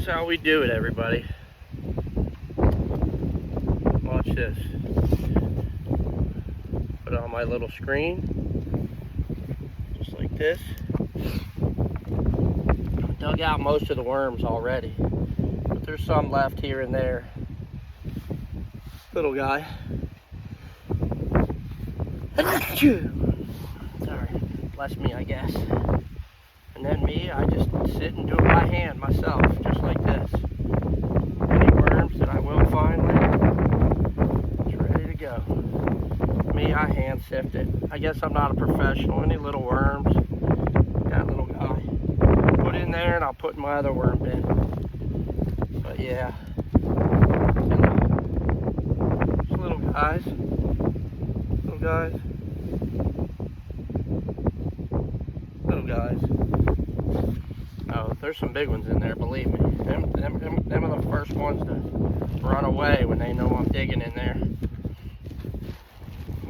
how we do it, everybody. Watch this. Put it on my little screen, just like this. Dug out most of the worms already, but there's some left here and there. Little guy. Sorry, bless me, I guess. And then me, I just sit and do it by hand myself, just like this. Any worms that I will find later, it's ready to go. Me, I hand sift it. I guess I'm not a professional. Any little worms, that little guy, put in there, and I'll put my other worm bin. But yeah, just little guys, little guys. Little guys. Oh, there's some big ones in there, believe me. Them are the first ones to run away when they know I'm digging in there.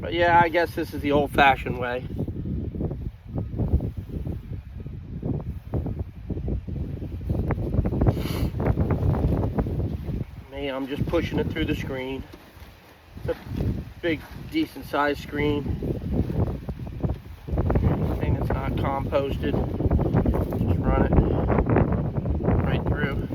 But yeah, I guess this is the old-fashioned way. Me, I'm just pushing it through the screen. It's a big, decent-sized screen. Not composted, just run it right through.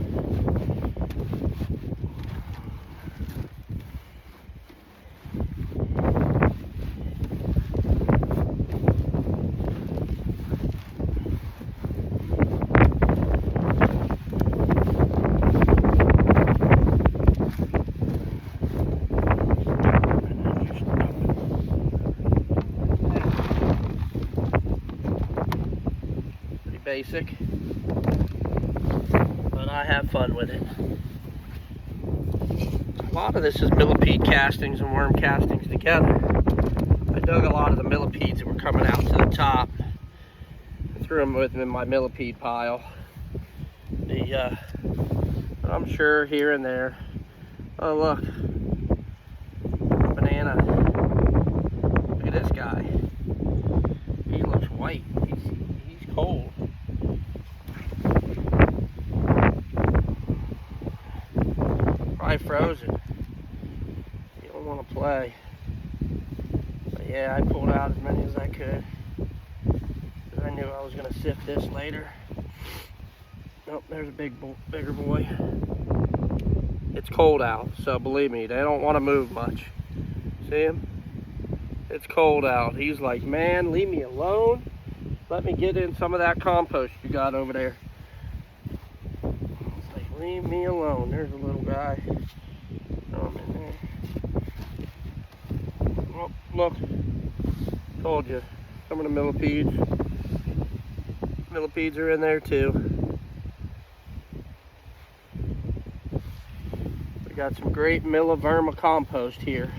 Basic, but I have fun with it. A lot of this is millipede castings and worm castings together. I dug a lot of the millipedes that were coming out to the top. I threw them in my millipede pile. I'm sure here and there. Oh look, banana. Look at this guy. He looks white. He's cold. Frozen. You don't want to play. But yeah, I pulled out as many as I could, because I knew I was going to sift this later. Nope, there's a bigger boy. It's cold out, so believe me, they don't want to move much. See him? It's cold out. He's like, man, leave me alone. Let me get in some of that compost you got over there. It's like, leave me alone. There's a little guy. In there. Oh, look, told you, some of the millipedes are in there too. We got some great vermicompost here.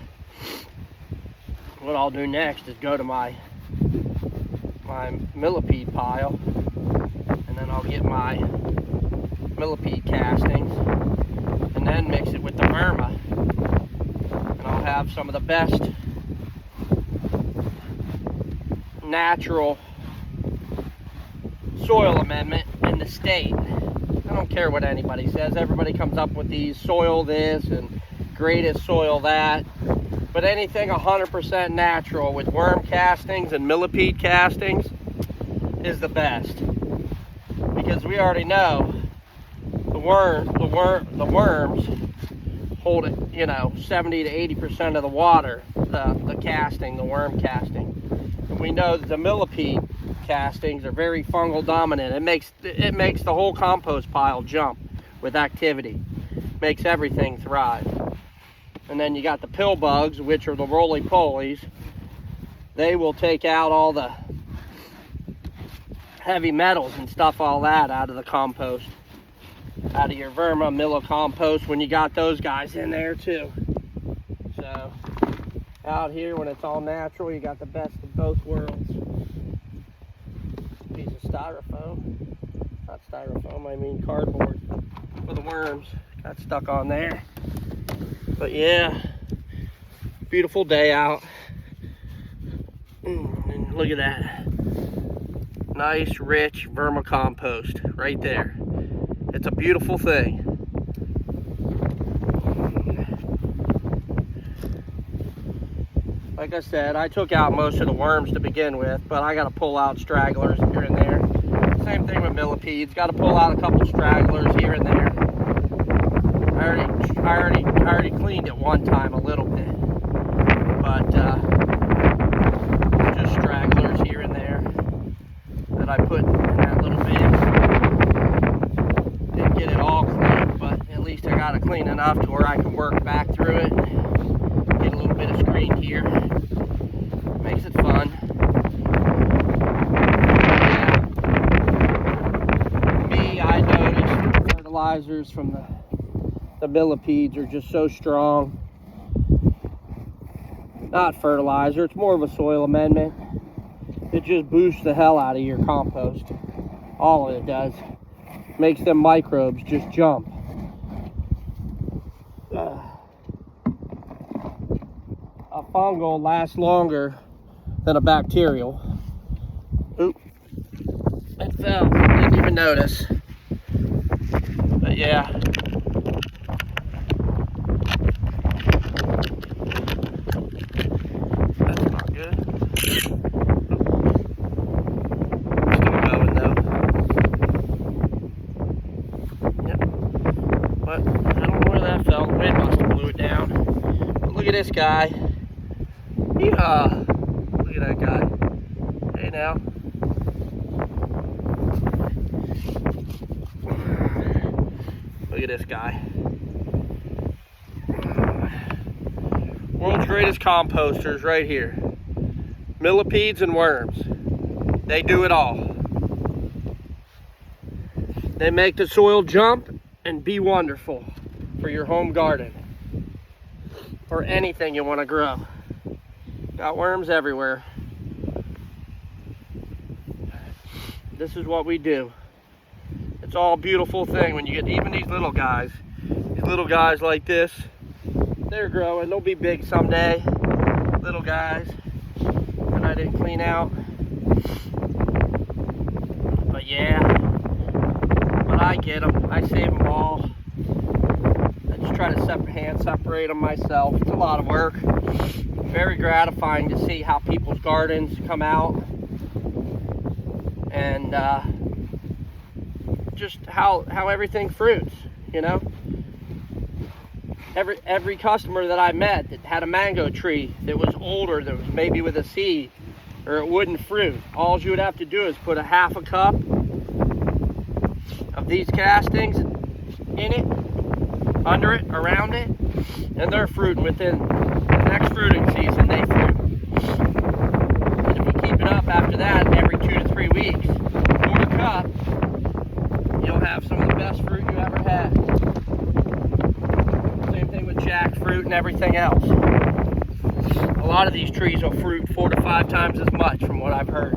What I'll do next is go to my millipede pile, and then I'll get my millipede castings and then mix it with the verma, and I'll have some of the best natural soil amendment in the state. I don't care what anybody says. Everybody comes up with these soil this and greatest soil that, but anything 100% natural with worm castings and millipede castings is the best, because we already know the worms hold it, 70 to 80% of the water, the casting, the worm casting. And we know that the millipede castings are very fungal dominant. It makes the whole compost pile jump with activity. Makes everything thrive. And then you got the pill bugs, which are the roly-polies. They will take out all the heavy metals and stuff, all that out of the compost, out of your vermicompost, when you got those guys in there too. So out here, when it's all natural, you got the best of both worlds. Piece of styrofoam, not styrofoam, I mean cardboard, for the worms. Got stuck on there. But yeah, beautiful day out. And look at that. Nice, rich vermicompost right there. It's a beautiful thing. Like I said, I took out most of the worms to begin with, but I got to pull out stragglers here and there. Same thing with millipedes. Got to pull out a couple stragglers here and there. I already cleaned it one time a little bit, but just stragglers here and there that I put in that little bin. Didn't get it all clean, but at least I got it clean enough to where I can work back through it. Get a little bit of screen here. Makes it fun. Yeah. Me, I noticed fertilizers from the millipedes are just so strong. Not fertilizer, it's more of a soil amendment. It just boosts the hell out of your compost. All of it does. Makes them microbes just jump. A fungal lasts longer than a bacterial. Oop. It fell. Didn't even notice. But yeah. That's not good. Still going though. Yep. But I don't know where that fell. The wind must have blew it down. But look at this guy. Yeehaw. Look at that guy. Hey now. Look at this guy. World's greatest composters right here. Millipedes and worms. They do it all. They make the soil jump and be wonderful for your home garden. Or anything you want to grow. Got worms everywhere. This is what we do. It's all a beautiful thing when you get even these little guys. These little guys like this, they're growing. They'll be big someday. Little guys that I didn't clean out. But yeah, but I get them. I save them all. I just try to separate them myself. It's a lot of work. Very gratifying to see how people's gardens come out, and just how everything fruits, you know. Every customer that I met that had a mango tree that was older, that was maybe with a seed, or it wouldn't fruit, all you would have to do is put a half a cup of these castings in it, under it, around it, and they're fruiting within the next fruiting season. They fruit. And if you keep it up after that, every 2 to 3 weeks, quarter cup, you'll have some of the best fruit you ever had. Same thing with jackfruit and everything else. A lot of these trees will fruit 4 to 5 times as much from what I've heard.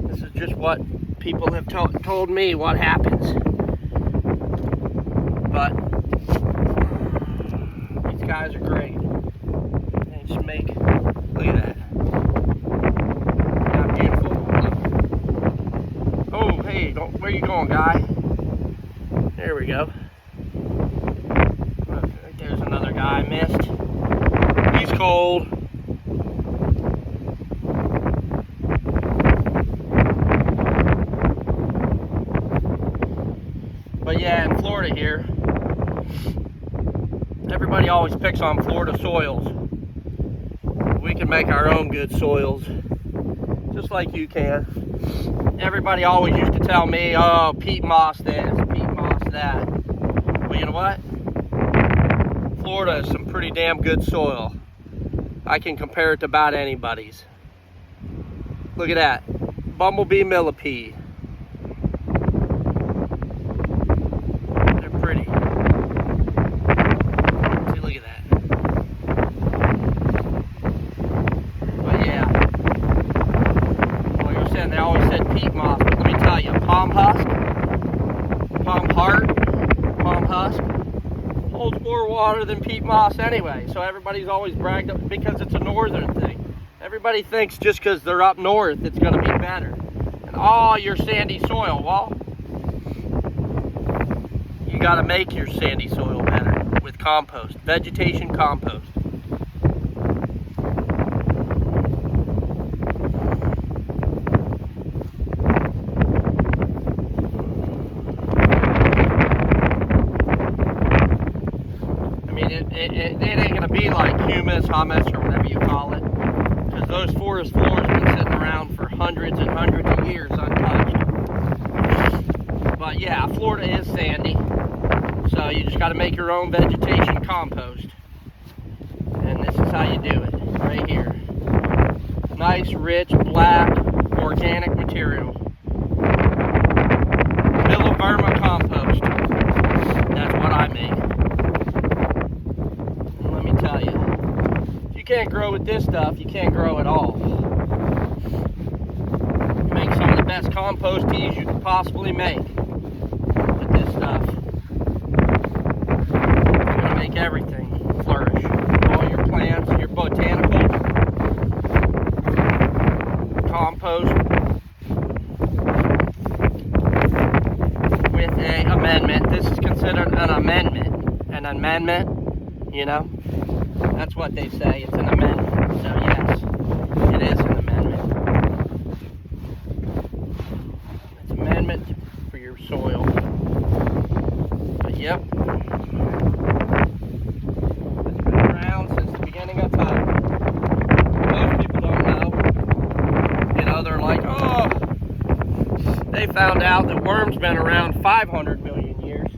This is just what people have told me what happens. But these guys are great. They just make, look at that. How beautiful. Oh, hey, where you going, guy? There we go. Right there's another guy I missed. He's cold. But yeah, in Florida here, everybody always picks on Florida soils. We can make our own good soils, just like you can. Everybody always used to tell me, oh, peat moss this, peat moss that. Well, you know what? Florida is some pretty damn good soil. I can compare it to about anybody's. Look at that. Bumblebee millipede. They're pretty. See, look at that. But yeah. Well, you were saying they always said peat moss, but let me tell you, palm husk, palm heart, palm husk holds more water than peat moss anyway. So everybody's always bragged up because it's a northern thing. Everybody thinks just because they're up north it's going to be better. And all your sandy soil, well, got to make your sandy soil better with compost, vegetation compost. I mean, it ain't going to be like humus, humus, or whatever you call it, because those forest floors have been sitting around for hundreds and hundreds of years untouched. But yeah, Florida is sandy, so you just got to make your own vegetation compost. And this is how you do it, right here. Nice, rich, black, organic material. Millivermicompost. That's what I make. And let me tell you, if you can't grow with this stuff, you can't grow at all. You make some of the best compost teas you can possibly make with this stuff. It's going to make everything flourish. All your plants, your botanicals, compost with an amendment. This is considered an amendment. An amendment, you know, that's what they say. It's an amendment. So yes, it is an amendment. It's an amendment for your soil. But yep, it's been around since the beginning of time. Most people don't know. You know, they're like, oh, they found out that worms been around 500 million years.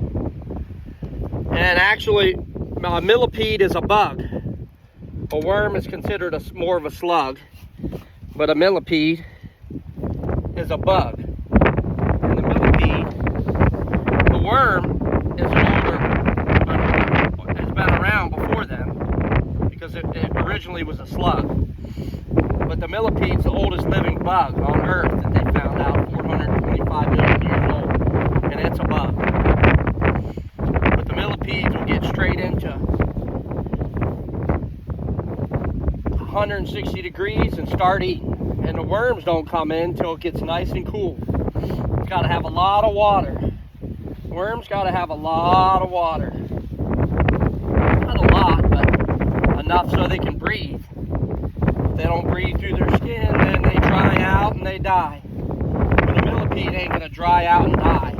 And actually, a millipede is a bug. A worm is considered more of a slug, but a millipede is a bug. And the millipede, the worm is older, but has been around before then, because it originally was a slug. But the millipede's the oldest living bug on Earth that they found out, 425 million years old, and it's a bug. But the millipedes will get straight into 160 degrees and start eating. And the worms don't come in until it gets nice and cool. It's got to have a lot of water. Worms got to have a lot of water. Not a lot, but enough so they can breathe. If they don't breathe through their skin, then they dry out and they die. But a millipede ain't going to dry out and die,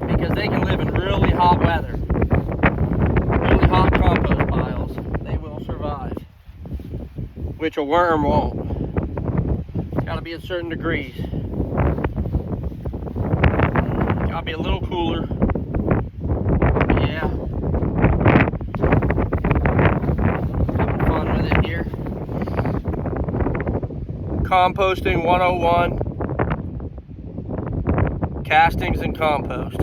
because they can live in really hot weather. Really hot compost piles. They will survive, which a worm won't. It's got to be at certain degrees. Got to be a little cooler. But yeah. Having fun with it here. Composting 101. Castings and compost.